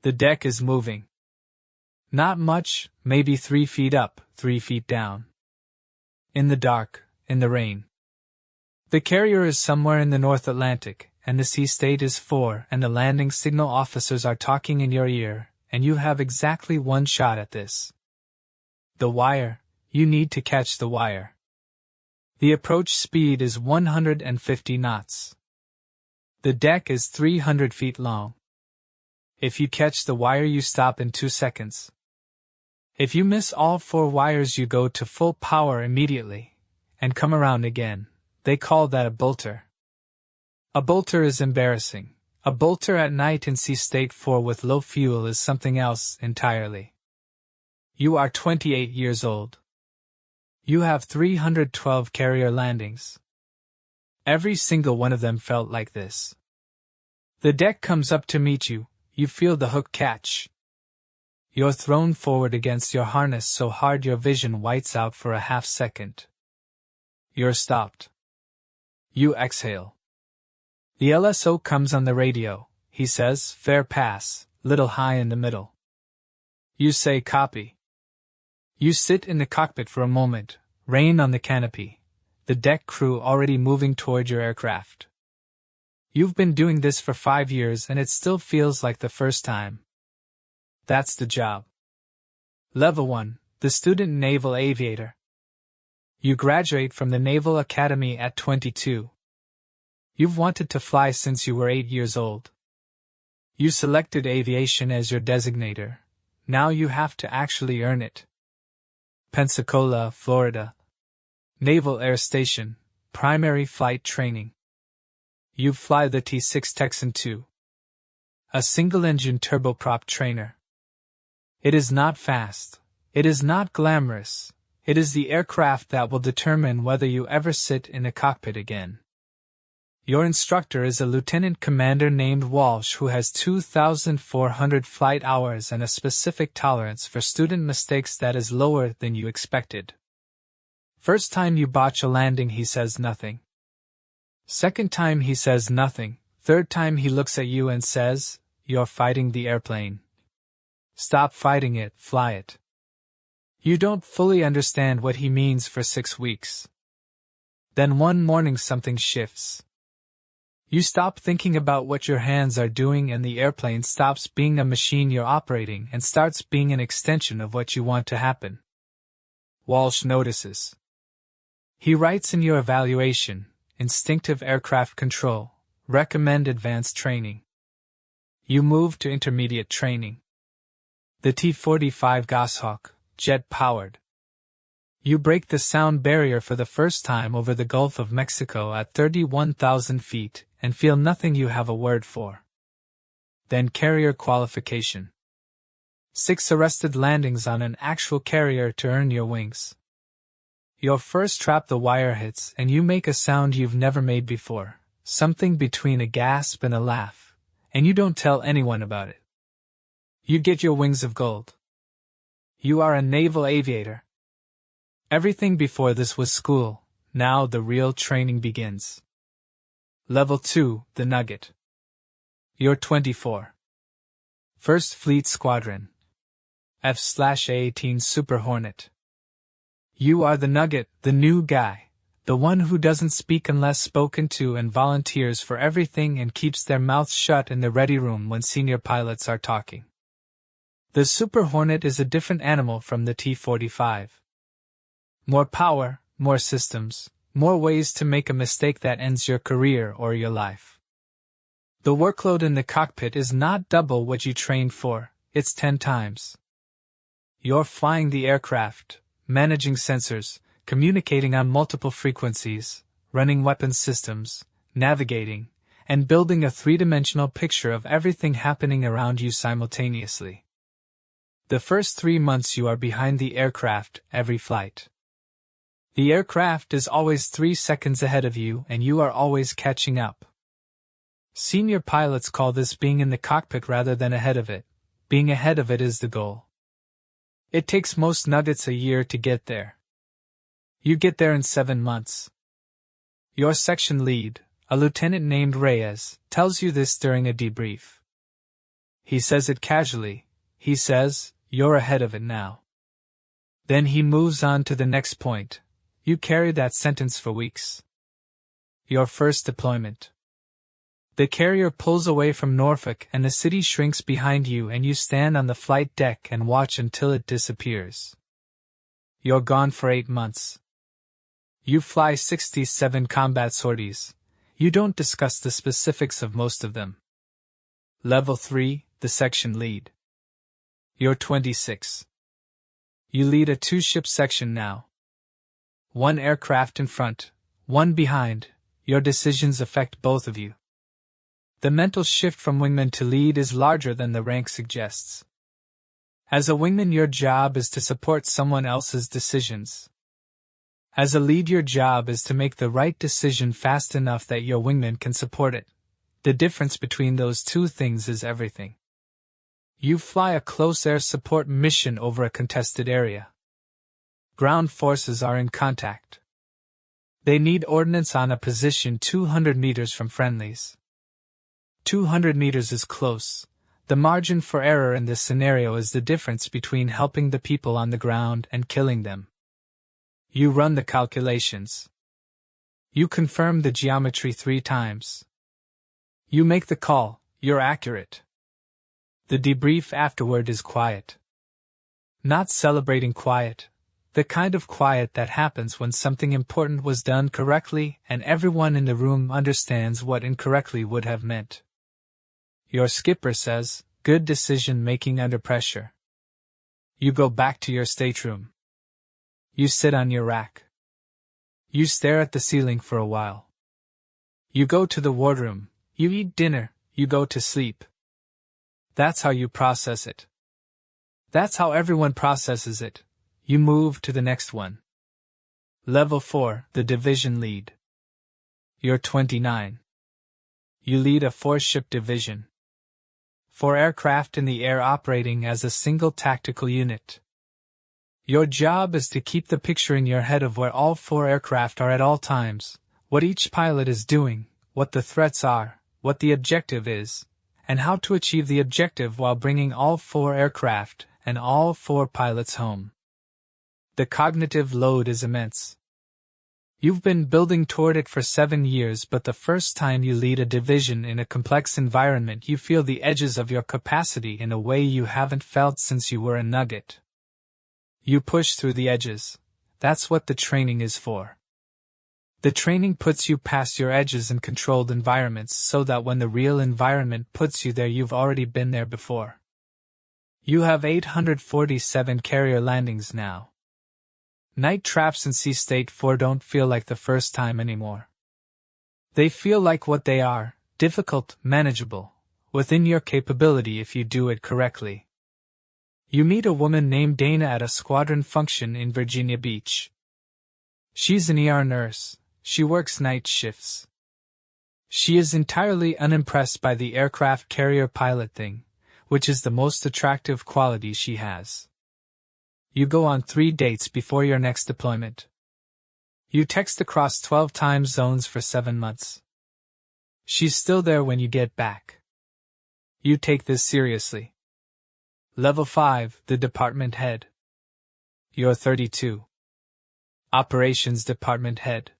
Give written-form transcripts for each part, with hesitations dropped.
The deck is moving. Not much, maybe 3 feet up, 3 feet down. In the dark, in the rain. The carrier is somewhere in the North Atlantic, and the sea state is 4, and the landing signal officers are talking in your ear, and you have exactly 1 shot at this. The wire, you need to catch the wire. The approach speed is 150 knots. The deck is 300 feet long. If you catch the wire, you stop in 2 seconds. If you miss all 4 wires, you go to full power immediately, and come around again. They call that a bolter. A bolter is embarrassing. A bolter at night in sea state 4 with low fuel is something else entirely. You are 28 years old. You have 312 carrier landings. Every single one of them felt like this. The deck comes up to meet you, you feel the hook catch. You're thrown forward against your harness so hard your vision whites out for a half second. You're stopped. You exhale. The LSO comes on the radio. He says, "Fair pass, little high in the middle." You say, "Copy." You sit in the cockpit for a moment, rain on the canopy, the deck crew already moving toward your aircraft. You've been doing this for 5 years and it still feels like the first time. That's the job. Level 1, the student naval aviator. You graduate from the Naval Academy at 22. You've wanted to fly since you were 8 years old. You selected aviation as your designator. Now you have to actually earn it. Pensacola, Florida. Naval Air Station, primary flight training. You fly the T-6 Texan II. A single-engine turboprop trainer. It is not fast. It is not glamorous. It is the aircraft that will determine whether you ever sit in a cockpit again. Your instructor is a lieutenant commander named Walsh who has 2,400 flight hours and a specific tolerance for student mistakes that is lower than you expected. First time you botch a landing, he says nothing. Second time he says nothing. Third time he looks at you and says, "You're fighting the airplane. Stop fighting it, fly it." You don't fully understand what he means for 6 weeks. Then one morning something shifts. You stop thinking about what your hands are doing and the airplane stops being a machine you're operating and starts being an extension of what you want to happen. Walsh notices. He writes in your evaluation, instinctive aircraft control, recommend advanced training. You move to intermediate training. The T-45 Goshawk, jet-powered. You break the sound barrier for the first time over the Gulf of Mexico at 31,000 feet and feel nothing you have a word for. Then carrier qualification. 6 arrested landings on an actual carrier to earn your wings. Your first trap the wire hits and you make a sound you've never made before, something between a gasp and a laugh, and you don't tell anyone about it. You get your wings of gold. You are a naval aviator. Everything before this was school, now the real training begins. Level 2, the Nugget. You're 24. 1st Fleet Squadron. F/A-18 Super Hornet. You are the Nugget, the new guy, the one who doesn't speak unless spoken to and volunteers for everything and keeps their mouths shut in the ready room when senior pilots are talking. The Super Hornet is a different animal from the T-45. More power, more systems, more ways to make a mistake that ends your career or your life. The workload in the cockpit is not double what you trained for, it's 10 times. You're flying the aircraft, managing sensors, communicating on multiple frequencies, running weapons systems, navigating, and building a 3-dimensional picture of everything happening around you simultaneously. The first 3 months you are behind the aircraft every flight. The aircraft is always 3 seconds ahead of you and you are always catching up. Senior pilots call this being in the cockpit rather than ahead of it. Being ahead of it is the goal. It takes most Nuggets a year to get there. You get there in 7 months. Your section lead, a lieutenant named Reyes, tells you this during a debrief. He says it casually. He says, "You're ahead of it now." Then he moves on to the next point. You carry that sentence for weeks. Your first deployment. The carrier pulls away from Norfolk and the city shrinks behind you, and you stand on the flight deck and watch until it disappears. You're gone for 8 months. You fly 67 combat sorties. You don't discuss the specifics of most of them. Level 3, the section lead. You're 26. You lead a 2-ship section now. 1 aircraft in front, 1 behind. Your decisions affect both of you. The mental shift from wingman to lead is larger than the rank suggests. As a wingman, your job is to support someone else's decisions. As a lead, your job is to make the right decision fast enough that your wingman can support it. The difference between those two things is everything. You fly a close air support mission over a contested area. Ground forces are in contact. They need ordnance on a position 200 meters from friendlies. 200 meters is close. The margin for error in this scenario is the difference between helping the people on the ground and killing them. You run the calculations. You confirm the geometry 3 times. You make the call. You're accurate. The debrief afterward is quiet. Not celebrating quiet. The kind of quiet that happens when something important was done correctly and everyone in the room understands what incorrectly would have meant. Your skipper says, "Good decision making under pressure." You go back to your stateroom. You sit on your rack. You stare at the ceiling for a while. You go to the wardroom. You eat dinner. You go to sleep. That's how you process it. That's how everyone processes it. You move to the next one. Level 4, the division lead. You're 29. You lead a 4-ship division. 4 aircraft in the air operating as a single tactical unit. Your job is to keep the picture in your head of where all 4 aircraft are at all times, what each pilot is doing, what the threats are, what the objective is, and how to achieve the objective while bringing all 4 aircraft and all 4 pilots home. The cognitive load is immense. You've been building toward it for 7 years, but the first time you lead a division in a complex environment, you feel the edges of your capacity in a way you haven't felt since you were a Nugget. You push through the edges. That's what the training is for. The training puts you past your edges in controlled environments so that when the real environment puts you there, you've already been there before. You have 847 carrier landings now. Night traps in Sea State 4 don't feel like the first time anymore. They feel like what they are, difficult, manageable, within your capability if you do it correctly. You meet a woman named Dana at a squadron function in Virginia Beach. She's an ER nurse. She works night shifts. She is entirely unimpressed by the aircraft carrier pilot thing, which is the most attractive quality she has. You go on 3 dates before your next deployment. You text across 12 time zones for 7 months. She's still there when you get back. You take this seriously. Level 5, the department head. You're 32. Operations department head.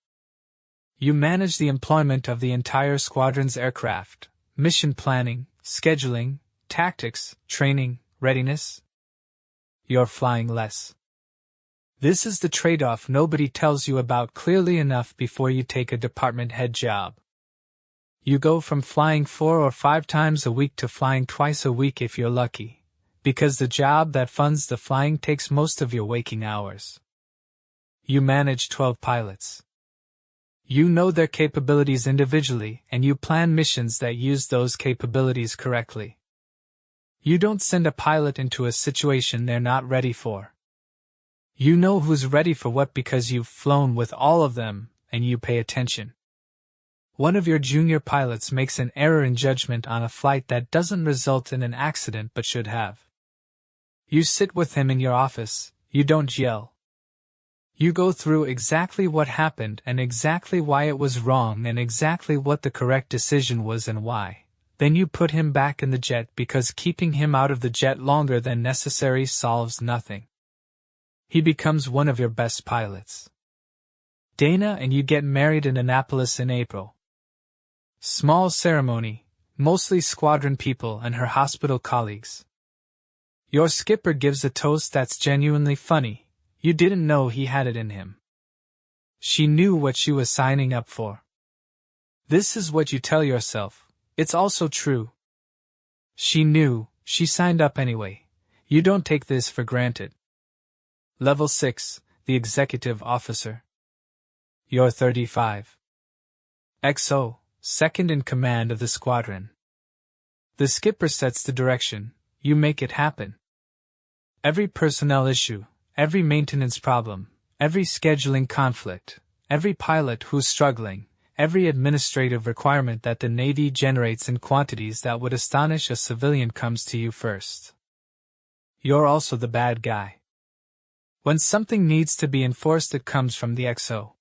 You manage the employment of the entire squadron's aircraft, mission planning, scheduling, tactics, training, readiness. You're flying less. This is the trade-off nobody tells you about clearly enough before you take a department head job. You go from flying 4 or 5 times a week to flying twice a week if you're lucky, because the job that funds the flying takes most of your waking hours. You manage 12 pilots. You know their capabilities individually, and you plan missions that use those capabilities correctly. You don't send a pilot into a situation they're not ready for. You know who's ready for what because you've flown with all of them, and you pay attention. One of your junior pilots makes an error in judgment on a flight that doesn't result in an accident but should have. You sit with him in your office. You don't yell. You go through exactly what happened and exactly why it was wrong and exactly what the correct decision was and why. Then you put him back in the jet because keeping him out of the jet longer than necessary solves nothing. He becomes one of your best pilots. Dana and you get married in Annapolis in April. Small ceremony, mostly squadron people and her hospital colleagues. Your skipper gives a toast that's genuinely funny. You didn't know he had it in him. She knew what she was signing up for. This is what you tell yourself. It's also true. She knew, she signed up anyway. You don't take this for granted. Level 6, the executive officer. You're 35. XO, second in command of the squadron. The skipper sets the direction, you make it happen. Every personnel issue, every maintenance problem, every scheduling conflict, every pilot who's struggling, every administrative requirement that the Navy generates in quantities that would astonish a civilian comes to you first. You're also the bad guy. When something needs to be enforced, it comes from the XO.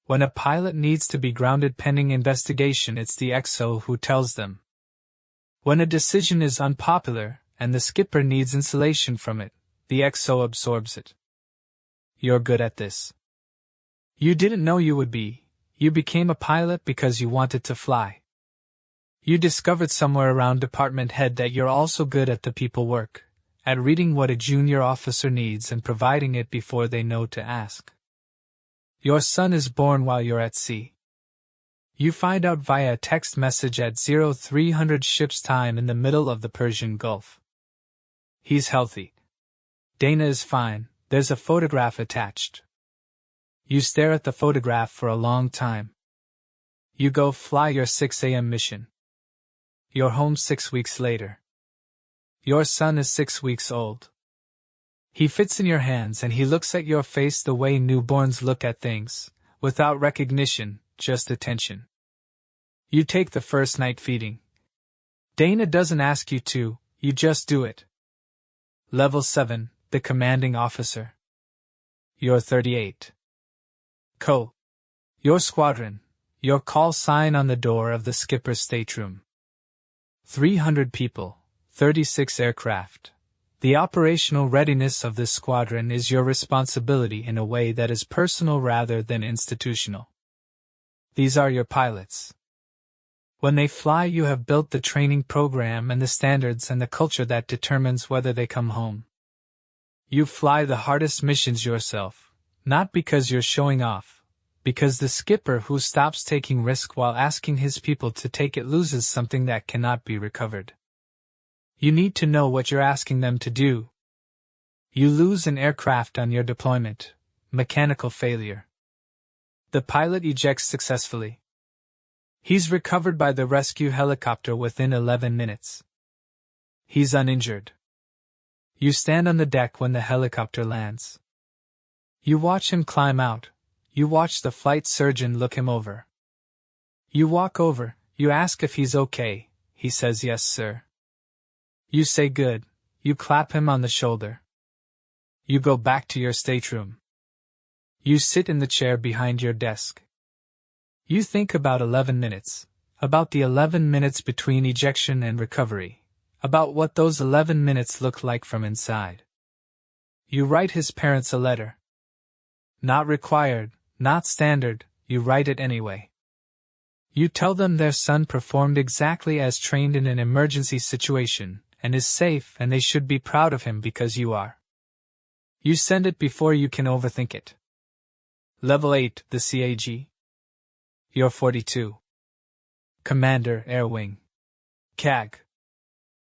When a pilot needs to be grounded pending investigation, it's the XO who tells them. When a decision is unpopular, and the skipper needs insulation from it, the XO absorbs it. You're good at this. You didn't know you would be. You became a pilot because you wanted to fly. You discovered somewhere around department head that you're also good at the people work, at reading what a junior officer needs and providing it before they know to ask. Your son is born while you're at sea. You find out via a text message at 0300 ship's time in the middle of the Persian Gulf. He's healthy. Dana is fine, there's a photograph attached. You stare at the photograph for a long time. You go fly your 6 a.m. mission. You're home 6 weeks later. Your son is 6 weeks old. He fits in your hands and he looks at your face the way newborns look at things, without recognition, just attention. You take the first night feeding. Dana doesn't ask you to, you just do it. Level 7, the commanding officer. You're 38. Co. Your squadron, your call sign on the door of the skipper's stateroom. 300 people, 36 aircraft. The operational readiness of this squadron is your responsibility in a way that is personal rather than institutional. These are your pilots. When they fly, you have built the training program and the standards and the culture that determines whether they come home. You fly the hardest missions yourself, not because you're showing off, because the skipper who stops taking risk while asking his people to take it loses something that cannot be recovered. You need to know what you're asking them to do. You lose an aircraft on your deployment, mechanical failure. The pilot ejects successfully. He's recovered by the rescue helicopter within 11 minutes. He's uninjured. You stand on the deck when the helicopter lands. You watch him climb out. You watch the flight surgeon look him over. You walk over, you ask if he's okay. He says yes, sir. You say good. You clap him on the shoulder. You go back to your stateroom. You sit in the chair behind your desk. You think about 11 minutes, about the 11 minutes between ejection and recovery, about what those 11 minutes look like from inside. You write his parents a letter. Not required, not standard, you write it anyway. You tell them their son performed exactly as trained in an emergency situation, and is safe, and they should be proud of him because you are. You send it before you can overthink it. Level 8, the CAG. You're 42. Commander, Air Wing. CAG.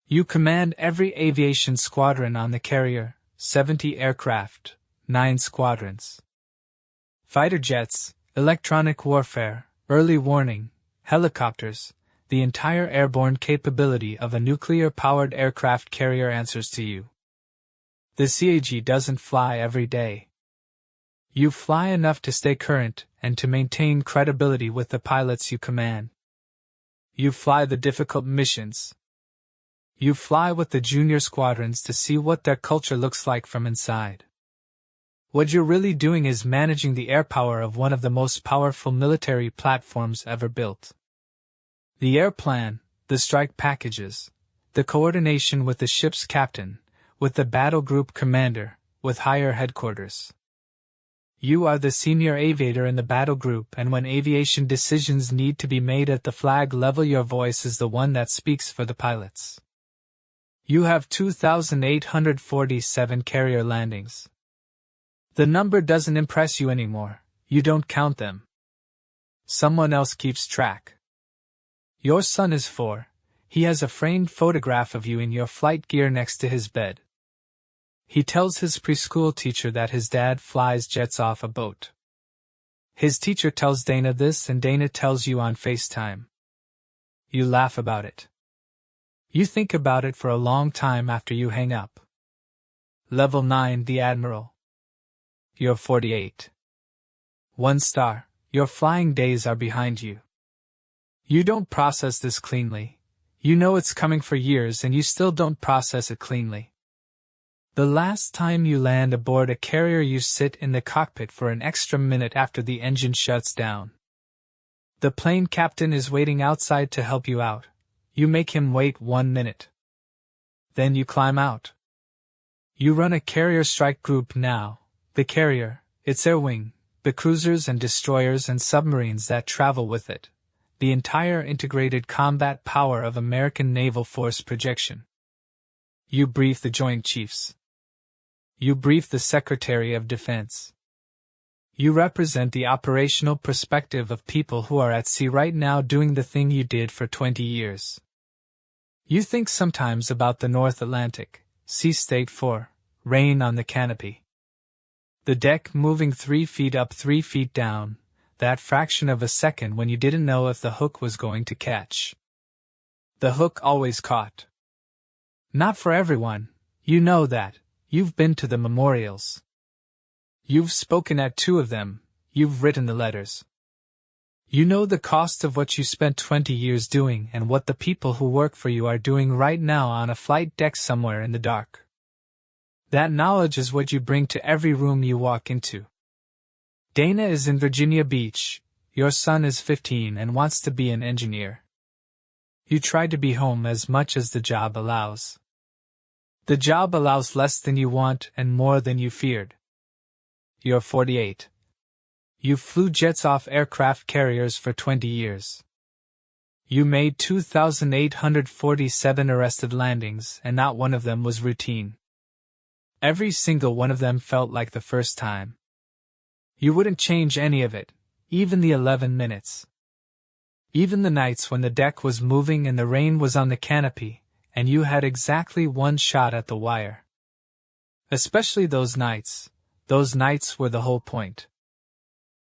You command every aviation squadron on the carrier, 70 aircraft, 9 squadrons. Fighter jets, electronic warfare, early warning, helicopters, the entire airborne capability of a nuclear-powered aircraft carrier answers to you. The CAG doesn't fly every day. You fly enough to stay current and to maintain credibility with the pilots you command. You fly the difficult missions. You fly with the junior squadrons to see what their culture looks like from inside. What you're really doing is managing the air power of one of the most powerful military platforms ever built. The air plan, the strike packages, the coordination with the ship's captain, with the battle group commander, with higher headquarters. You are the senior aviator in the battle group, and when aviation decisions need to be made at the flag level, your voice is the one that speaks for the pilots. You have 2,847 carrier landings. The number doesn't impress you anymore, you don't count them. Someone else keeps track. Your son is 4, he has a framed photograph of you in your flight gear next to his bed. He tells his preschool teacher that his dad flies jets off a boat. His teacher tells Dana this, and Dana tells you on FaceTime. You laugh about it. You think about it for a long time after you hang up. Level 9, the Admiral. You're 48. 1 star, your flying days are behind you. You don't process this cleanly. You know it's coming for years and you still don't process it cleanly. The last time you land aboard a carrier, you sit in the cockpit for an extra minute after the engine shuts down. The plane captain is waiting outside to help you out. You make him wait 1 minute. Then you climb out. You run a carrier strike group now. The carrier, its air wing, the cruisers and destroyers and submarines that travel with it. The entire integrated combat power of American naval force projection. You brief the Joint Chiefs. You brief the Secretary of Defense. You represent the operational perspective of people who are at sea right now doing the thing you did for 20 years. You think sometimes about the North Atlantic, sea state 4, rain on the canopy. The deck moving 3 feet up 3 feet down, that fraction of a second when you didn't know if the hook was going to catch. The hook always caught. Not for everyone, you know that. You've been to the memorials. You've spoken at 2 of them, you've written the letters. You know the cost of what you spent 20 years doing and what the people who work for you are doing right now on a flight deck somewhere in the dark. That knowledge is what you bring to every room you walk into. Dana is in Virginia Beach, your son is 15 and wants to be an engineer. You try to be home as much as the job allows. The job allows less than you want and more than you feared. You're 48. You flew jets off aircraft carriers for 20 years. You made 2,847 arrested landings, and not one of them was routine. Every single one of them felt like the first time. You wouldn't change any of it, even the 11 minutes. Even the nights when the deck was moving and the rain was on the canopy, and you had exactly 1 shot at the wire. Especially those nights were the whole point.